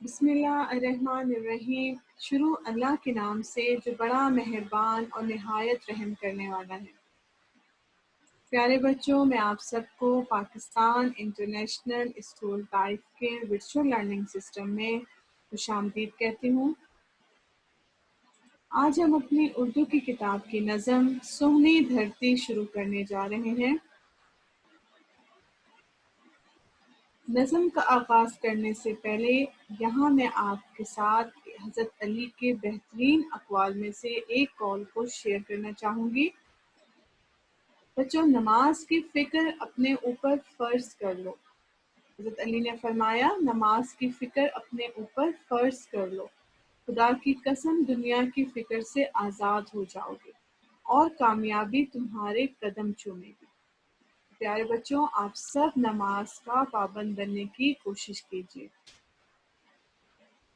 بسم اللہ الرحمن الرحیم۔ شروع اللہ کے نام سے جو بڑا مہربان اور نہایت رحم کرنے والا ہے۔ پیارے بچوں، میں آپ سب کو پاکستان انٹرنیشنل اسکول طائف کے ورچوئل لرننگ سسٹم میں خوش آمدید کہتی ہوں۔ آج ہم اپنی اردو کی کتاب کی نظم سہنی دھرتی شروع کرنے جا رہے ہیں۔ نظم کا آغاز کرنے سے پہلے یہاں میں آپ کے ساتھ حضرت علی کے بہترین اقوال میں سے ایک قول کو شیئر کرنا چاہوں گی۔ بچوں، نماز کی فکر اپنے اوپر فرض کر لو۔ حضرت علی نے فرمایا، نماز کی فکر اپنے اوپر فرض کر لو، خدا کی قسم دنیا کی فکر سے آزاد ہو جاؤ گے اور کامیابی تمہارے قدم چومے گی۔ پیارے بچوں، آپ سب نماز کا پابند بننے کی کوشش کیجیے۔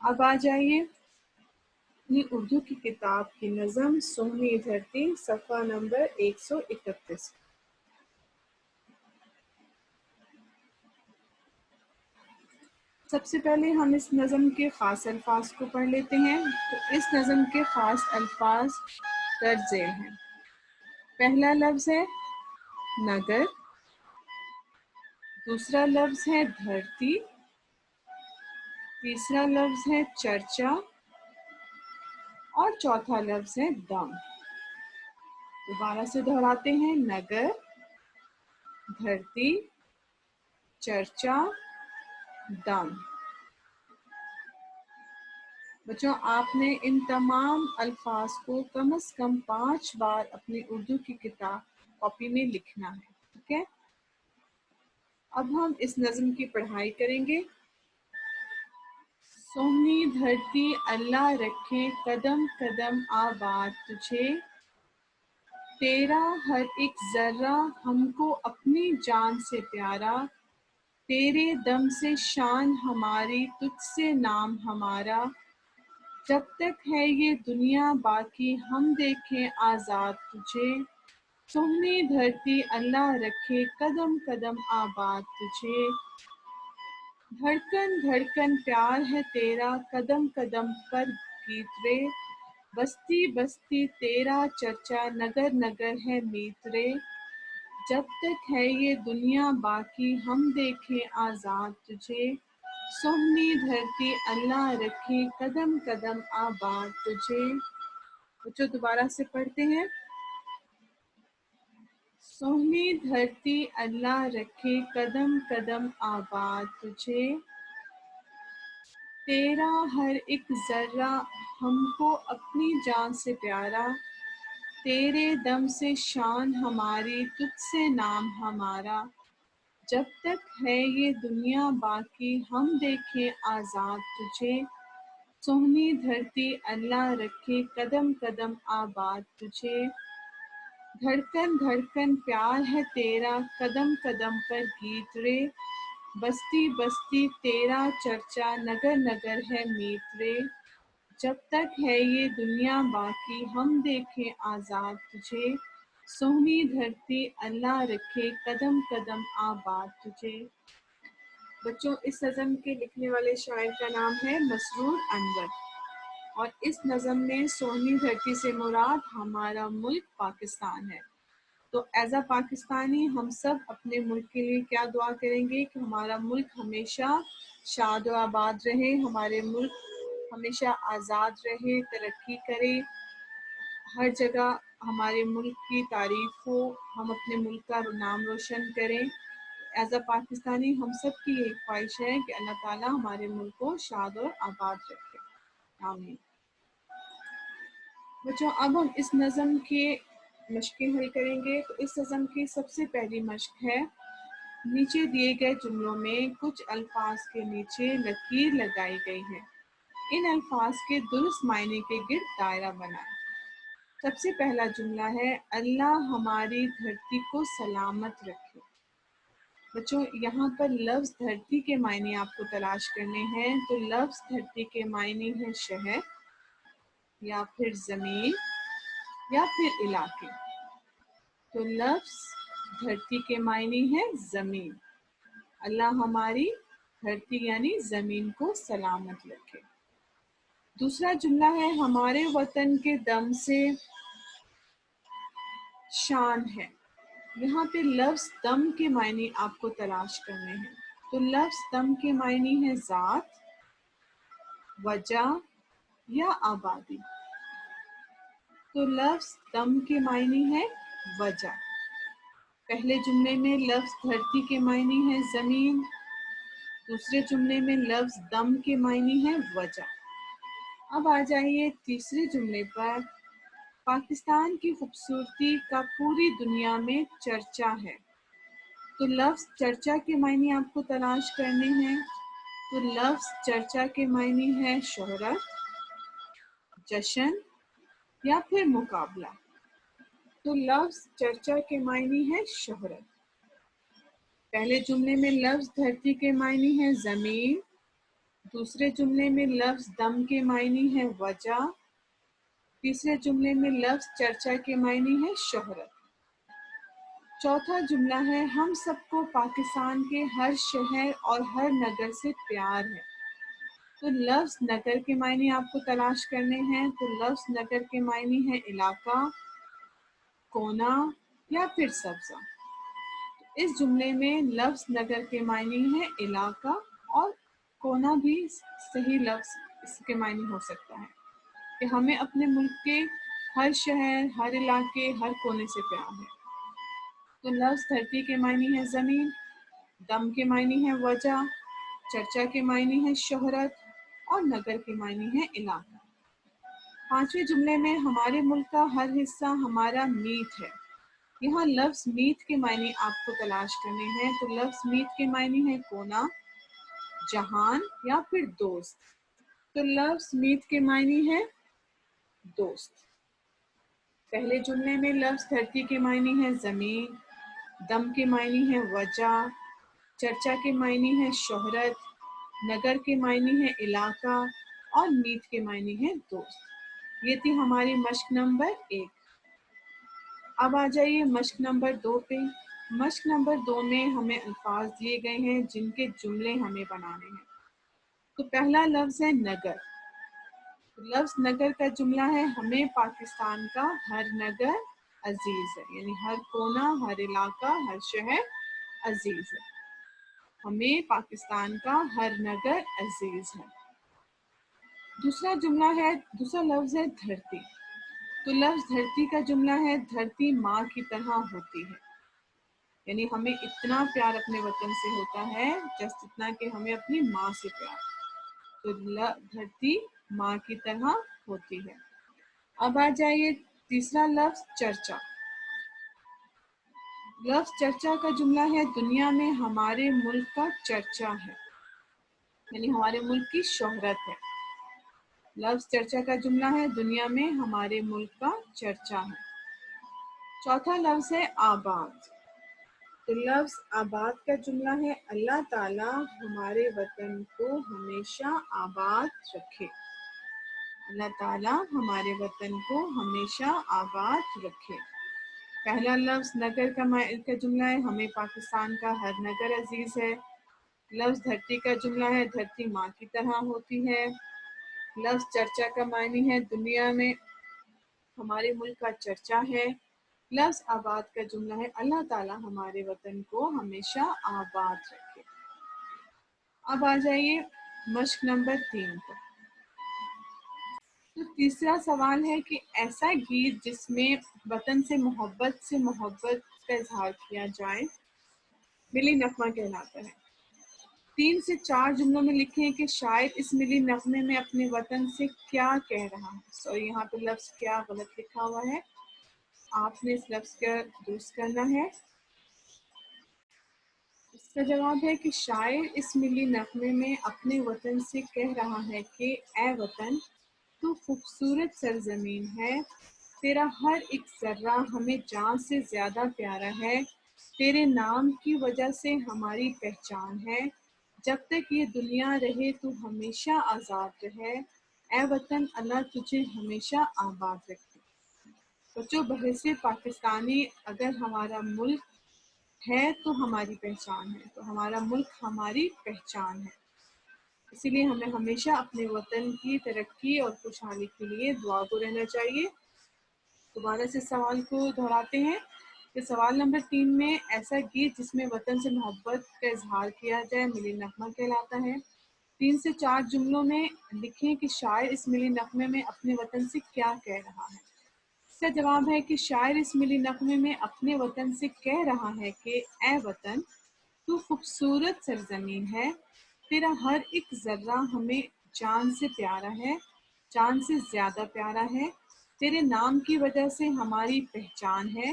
اب آ جائیے اپنی اردو کی کتاب کی نظم سہنی دھرتی صفحہ نمبر 131۔ سب سے پہلے ہم اس نظم کے خاص الفاظ کو پڑھ لیتے ہیں۔ تو اس نظم کے خاص الفاظ درج ذیل ہیں۔ پہلا لفظ ہے نگر، دوسرا لفظ ہے دھرتی، تیسرا لفظ ہے چرچا اور چوتھا لفظ ہے دم۔ دوبارہ سے دہراتے ہیں، نگر، دھرتی، چرچا، دم۔ بچوں، آپ نے ان تمام الفاظ کو کم از کم 5 بار اپنی اردو کی کتاب کاپی میں لکھنا ہے، ٹھیک ہے؟ اب ہم اس نظم کی پڑھائی کریں گے۔ سہنی دھرتی اللہ رکھے قدم قدم آباد تجھے، تیرا ہر ایک ذرہ ہم کو اپنی جان سے پیارا، تیرے دم سے شان ہماری تجھ سے نام ہمارا، جب تک ہے یہ دنیا باقی ہم دیکھیں آزاد تجھے، سہنی دھرتی اللہ رکھے قدم قدم آباد تجھے، دھڑکن دھڑکن پیار ہے تیرا قدم قدم پر گیت رے، بستی بستی تیرا چرچا نگر نگر ہے میت رے، جب تک ہے یہ دنیا باقی ہم دیکھیں آزاد تجھے، سہنی دھرتی اللہ رکھے قدم قدم آباد تجھے۔ بچوں، دوبارہ سے پڑھتے ہیں۔ سہنی دھرتی اللہ رکھے قدم قدم آباد تجھے، تیرا ہر ایک ذرہ ہم کو اپنی جان سے پیارا، تیرے دم سے شان ہماری تجھ سے نام ہمارا، جب تک ہے یہ دنیا باقی ہم دیکھیں آزاد تجھے، سہنی دھرتی اللہ رکھے قدم قدم آباد تجھے، دھڑکن دھڑکن پیار ہے تیرا قدم قدم پر گیت رے، بستی بستی تیرا چرچا نگر نگر ہے میت رے، جب تک ہے یہ دنیا باقی ہم دیکھیں آزاد تجھے، سہنی دھرتی اللہ رکھے قدم قدم آباد تجھے۔ بچوں، اس نظم کے لکھنے والے شاعر کا نام ہے مسرور انور، اور اس نظم میں سہنی دھرتی سے مراد ہمارا ملک پاکستان ہے۔ تو ایز اے پاکستانی ہم سب اپنے ملک کے لیے کیا دعا کریں گے کہ ہمارا ملک ہمیشہ شاد و آباد رہے، ہمارے ملک ہمیشہ آزاد رہے، ترقی کرے، ہر جگہ ہمارے ملک کی تعریف ہو، ہم اپنے ملک کا نام روشن کریں۔ ایز اے پاکستانی ہم سب کی یہی خواہش ہے کہ اللہ تعالیٰ ہمارے ملک کو شاد اور آباد رکھے، آمین۔ بچوں، اب ہم اس نظم کے مشقیں حل کریں گے۔ تو اس نظم کی سب سے پہلی مشق ہے، نیچے دیے گئے جملوں میں کچھ الفاظ کے نیچے لکیر لگائی گئی ہے، ان الفاظ کے درست معنی کے گرد دائرہ بنائیں۔ سب سے پہلا جملہ ہے، اللہ ہماری دھرتی کو سلامت رکھے۔ بچوں، یہاں پر لفظ دھرتی کے معنی آپ کو تلاش کرنے ہیں۔ تو لفظ دھرتی کے معنی ہے شہر یا پھر زمین یا پھر علاقے۔ تو لفظ دھرتی کے معنی ہے زمین۔ اللہ ہماری دھرتی یعنی زمین کو سلامت رکھے۔ دوسرا جملہ ہے ہمارے وطن کے دم سے شان ہے۔ یہاں پہ لفظ دم کے معنی آپ کو تلاش کرنے ہیں۔ تو لفظ دم کے معنی ہے ذات، وجہ یا آبادی۔ تو لفظ دم کے معنی ہے وجہ۔ پہلے جملے میں لفظ دھرتی کے معنی ہے زمین، دوسرے جملے میں لفظ دم کے معنی ہے وجہ۔ اب آ جائیے تیسرے جملے پر، پاکستان کی خوبصورتی کا پوری دنیا میں چرچا ہے۔ تو لفظ چرچا کے معنی آپ کو تلاش کرنے ہیں۔ تو لفظ چرچا کے معنی ہے شہرت، جشن یا پھر مقابلہ۔ تو لفظ چرچا کے معنی ہے شہرت۔ پہلے جملے میں لفظ دھرتی کے معنی ہے زمین، دوسرے جملے میں لفظ دم کے معنی ہے وجہ، تیسرے جملے میں لفظ چرچا کے معنی ہے شہرت۔ چوتھا جملہ ہے ہم سب کو پاکستان کے ہر شہر اور ہر نگر سے پیار ہے۔ تو لفظ نگر کے معنی آپ کو تلاش کرنے ہیں۔ تو لفظ نگر کے معنی ہے علاقہ، کونا یا پھر سبزہ۔ اس جملے میں لفظ نگر کے معنی ہے علاقہ، اور کونا بھی صحیح لفظ اس کے معنی ہو سکتا ہے کہ ہمیں اپنے ملک کے ہر شہر، ہر علاقے، ہر کونے سے پیار ہے۔ تو لفظ دھرتی کے معنی ہے زمین، دم کے معنی ہے وجہ، چرچا کے معنی ہے شہرت، اور نگر کے معنی ہے علاقہ۔ پانچویں جملے میں ہمارے ملک کا ہر حصہ ہمارا میت ہے۔ یہاں لفظ میت کے معنی آپ کو تلاش کرنے ہیں۔ تو لفظ میت کے معنی ہے کونا، جہان یا پھر دوست۔ تو لفظ میت کے معنی ہے دوست۔ پہلے جملے میں لفظ دھرتی کے معنی ہے زمین، دم کے معنی ہے وجہ، چرچا کے معنی ہے شہرت، نگر کے معنی ہے علاقہ، اور میت کے معنی ہے دوست۔ یہ تھی ہماری مشق نمبر 1۔ اب آ جائیے مشق نمبر 2 پہ۔ مشق نمبر 2 میں ہمیں الفاظ دیے گئے ہیں جن کے جملے ہمیں بنانے ہیں۔ تو پہلا لفظ ہے نگر۔ لفظ نگر کا جملہ ہے ہمیں پاکستان کا ہر نگر عزیز ہے، یعنی ہر کونا، ہر علاقہ، ہر شہر عزیز ہے۔ ہمیں پاکستان کا ہر نگر عزیز ہے۔ دوسرا لفظ ہے دھرتی۔ تو لفظ دھرتی کا جملہ ہے دھرتی ماں کی طرح ہوتی ہے، یعنی ہمیں اتنا پیار اپنے وطن سے ہوتا ہے جتنا کہ ہمیں اپنی ماں سے پیار۔ تو دھرتی ماں کی طرح ہوتی ہے۔ اب آ جائیے تیسرا لفظ چرچا۔ لفظ چرچا کا جملہ ہے دنیا میں ہمارے ملک کا چرچا ہے، یعنی ہمارے ملک کی شہرت ہے۔ لفظ چرچا کا جملہ ہے دنیا میں ہمارے ملک کا چرچا ہے۔ چوتھا لفظ ہے آباد۔ تو لفظ آباد کا جملہ ہے اللہ تعالیٰ ہمارے وطن کو ہمیشہ آباد رکھے۔ اللہ تعالیٰ ہمارے وطن کو ہمیشہ آباد رکھے۔ پہلا لفظ نگر کا جملہ ہے ہمیں پاکستان کا ہر نگر عزیز ہے۔ لفظ دھرتی کا جملہ ہے دھرتی ماں کی طرح ہوتی ہے۔ لفظ چرچا کا معنی ہے دنیا میں ہمارے ملک کا چرچا ہے۔ لفظ آباد کا جملہ ہے اللہ تعالیٰ ہمارے وطن کو ہمیشہ آباد رکھے۔ اب آ جائیے مشق نمبر 3 پر۔ تو تیسرا سوال ہے کہ ایسا گیت جس میں وطن سے محبت کا اظہار کیا جائے ملی نغمہ کہلاتا ہے۔ 3 سے 4 جملوں میں لکھیں کہ شاعر اس ملی نغمے میں اپنے وطن سے کیا کہہ رہا ہے۔ یہاں پہ لفظ کیا غلط لکھا ہوا ہے، آپ نے اس لفظ کا درست کرنا ہے۔ اس کا جواب ہے کہ شاعر اس ملی نغمے میں اپنے وطن سے کہہ رہا ہے کہ اے وطن تو خوبصورت سرزمین ہے، تیرا ہر ایک ذرہ ہمیں جان سے زیادہ پیارا ہے، تیرے نام کی وجہ سے ہماری پہچان ہے، جب تک یہ دنیا رہے تو ہمیشہ آزاد رہے، اے وطن اللہ تجھے ہمیشہ آباد رکھے۔ بچوں، بحیثیت پاکستانی اگر ہمارا ملک ہے تو ہماری پہچان ہے، تو ہمارا ملک ہماری پہچان ہے، اسی لیے ہمیں ہمیشہ اپنے وطن کی ترقی اور خوشحالی کے لیے دعا کو رہنا چاہیے۔ دوبارہ سے سوال کو دہراتے ہیں کہ سوال نمبر 3 میں ایسا گیت جس میں وطن سے محبت کا اظہار کیا جائے ملی نغمہ کہلاتا ہے۔ 3 سے 4 جملوں میں لکھیں کہ شاعر اس ملی نغمے میں اپنے وطن سے کیا کہہ رہا ہے۔ اس کا جواب ہے کہ شاعر اس ملی نغمے میں اپنے وطن سے کہہ رہا ہے کہ اے وطن، تو خوبصورت سرزمین ہے، تیرا ہر ایک ذرہ ہمیں جان سے پیارا ہے، جان سے زیادہ پیارا ہے، تیرے نام کی وجہ سے ہماری پہچان ہے،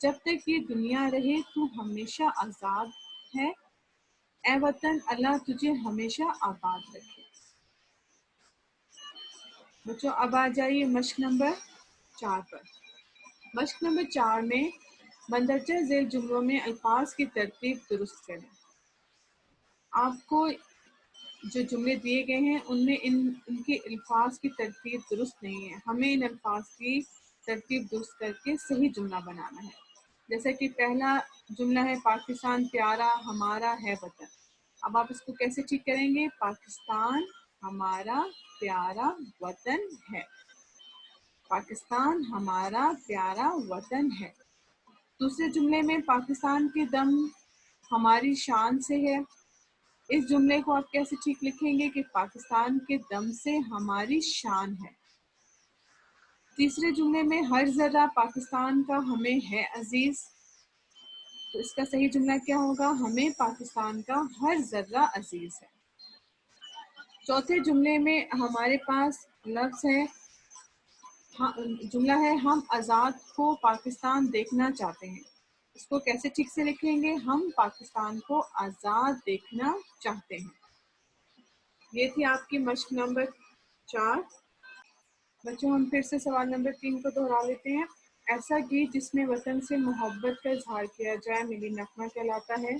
جب تک یہ دنیا رہے تو ہمیشہ آزاد ہے، اے وطن اللہ تجھے ہمیشہ آباد رکھے۔ بچوں اب آ جائیے مشق نمبر 4 پر۔ مشق نمبر 4 میں مندرجہ ذیل جملوں میں الفاظ کی ترتیب درست کریں۔ آپ کو جو جملے دیے گئے ہیں ان میں ان کے الفاظ کی ترتیب درست نہیں ہے، ہمیں ان الفاظ کی ترتیب درست کر کے صحیح جملہ بنانا ہے۔ جیسا کہ پہلا جملہ ہے پاکستان پیارا ہمارا ہے وطن، اب آپ اس کو کیسے ٹھیک کریں گے؟ پاکستان ہمارا پیارا وطن ہے، پاکستان ہمارا پیارا وطن ہے۔ دوسرے جملے میں پاکستان کے دم ہماری شان سے ہے، اس جملے کو آپ کیسے ٹھیک لکھیں گے کہ پاکستان کے دم سے ہماری شان ہے۔ تیسرے جملے میں ہر ذرہ پاکستان کا ہمیں ہے عزیز، تو اس کا صحیح جملہ کیا ہوگا؟ ہمیں پاکستان کا ہر ذرہ عزیز ہے۔ چوتھے جملے میں ہمارے پاس لفظ ہے، جملہ ہے ہم آزاد کو پاکستان دیکھنا چاہتے ہیں، اس کو کیسے ٹھیک سے لکھیں گے؟ ہم پاکستان کو آزاد دیکھنا چاہتے ہیں۔ یہ تھی آپ کی مشق نمبر 4۔ بچوں ہم پھر سے سوال نمبر 3 کو دہرا لیتے ہیں۔ ایسا گیت جس میں وطن سے محبت کا اظہار کیا جائے ملی نغمہ کہلاتا ہے۔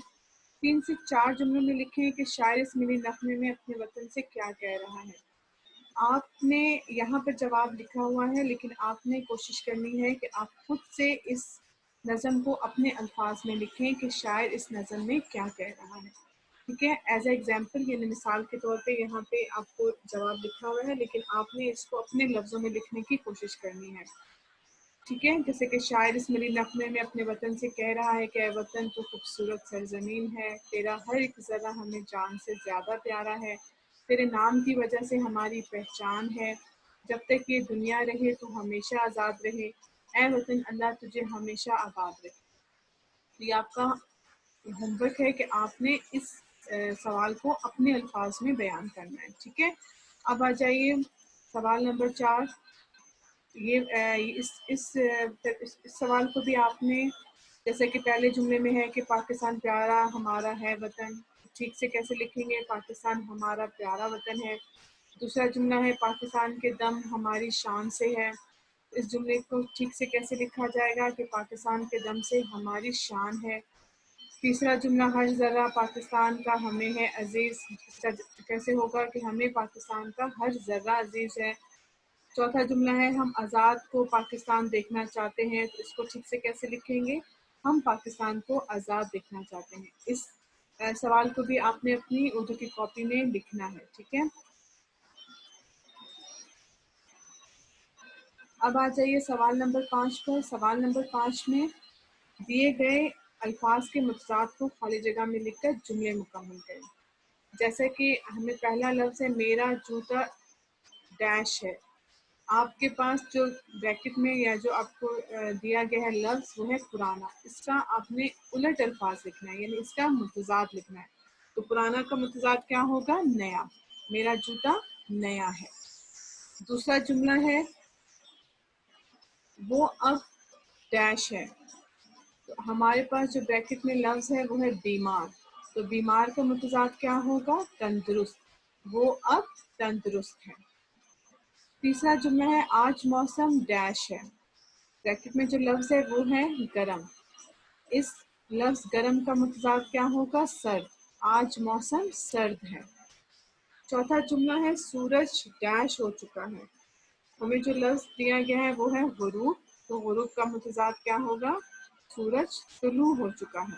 3 سے 4 جملوں میں لکھیں کہ شاعر اس ملی نغمے میں اپنے وطن سے کیا کہہ رہا ہے۔ آپ نے یہاں پر جواب لکھا ہوا ہے، لیکن آپ نے کوشش کرنی ہے کہ آپ خود سے اس نظم کو اپنے الفاظ میں لکھیں کہ شاعر اس نظم میں کیا کہہ رہا ہے۔ ٹھیک ہے، ایز اے ایگزامپل یعنی مثال کے طور پہ یہاں پہ آپ کو جواب لکھا ہوا ہے، لیکن آپ نے اس کو اپنے لفظوں میں لکھنے کی کوشش کرنی ہے۔ ٹھیک ہے، جیسے کہ شاعر اس ملی نغمے میں اپنے وطن سے کہہ رہا ہے کہ اے وطن تو خوبصورت سرزمین ہے، تیرا ہر ایک ذرہ ہمیں جان سے زیادہ پیارا ہے، تیرے نام کی وجہ سے ہماری پہچان ہے، جب تک یہ دنیا رہے تو ہمیشہ آزاد رہے، اے وطن اللہ تجھے ہمیشہ آباد رکھے۔ تو یہ آپ کا ہوم ورک ہے کہ آپ نے اس سوال کو اپنے الفاظ میں بیان کرنا ہے۔ ٹھیک ہے، اب آ جائیے سوال نمبر 4۔ اس سوال کو بھی آپ نے جیسے کہ پہلے جملے میں ہے کہ پاکستان پیارا ہمارا ہے وطن، ٹھیک سے کیسے لکھیں گے؟ پاکستان ہمارا پیارا وطن ہے۔ دوسرا جملہ ہے پاکستان کے دم ہماری شان سے ہے، اس جملے کو ٹھیک سے کیسے لکھا جائے گا کہ پاکستان کے دم سے ہماری شان ہے۔ تیسرا جملہ ہر ذرہ پاکستان کا ہمیں ہے عزیز، اس کا کیسے ہوگا کہ ہمیں پاکستان کا ہر ذرہ عزیز ہے۔ چوتھا جملہ ہے ہم آزاد کو پاکستان دیکھنا چاہتے ہیں، تو اس کو ٹھیک سے کیسے لکھیں گے؟ ہم پاکستان کو آزاد دیکھنا چاہتے ہیں۔ اس سوال کو بھی آپ نے اپنی اردو کی کاپی میں لکھنا ہے۔ ٹھیک ہے، اب آ جائیے سوال نمبر 5 پر۔ سوال نمبر 5 میں دیے گئے الفاظ کے متضاد کو خالی جگہ میں لکھ کر جملے مکمل کریں۔ جیسے کہ ہمیں پہلا لفظ ہے میرا جوتا ڈیش ہے، آپ کے پاس جو بریکٹ میں یا جو آپ کو دیا گیا ہے لفظ وہ ہے پرانا، اس کا آپ نے الٹ الفاظ لکھنا ہے، یعنی اس کا متضاد لکھنا ہے۔ تو پرانا کا متضاد کیا ہوگا؟ نیا، میرا جوتا نیا ہے۔ دوسرا جملہ ہے وہ اب ڈیش ہے، تو ہمارے پاس جو بریکٹ میں لفظ ہے وہ ہے بیمار، تو بیمار کا متضاد کیا ہوگا؟ تندرست، وہ اب تندرست ہے۔ تیسرا جملہ ہے آج موسم ڈیش ہے، بریکٹ میں جو لفظ ہے وہ ہے گرم، اس لفظ گرم کا متضاد کیا ہوگا؟ سرد، آج موسم سرد ہے۔ چوتھا جملہ ہے سورج ڈیش ہو چکا ہے، ہمیں جو لفظ دیا گیا ہے وہ ہے غروب، تو غروب کا متضاد کیا ہوگا؟ سورج طلوع ہو چکا ہے۔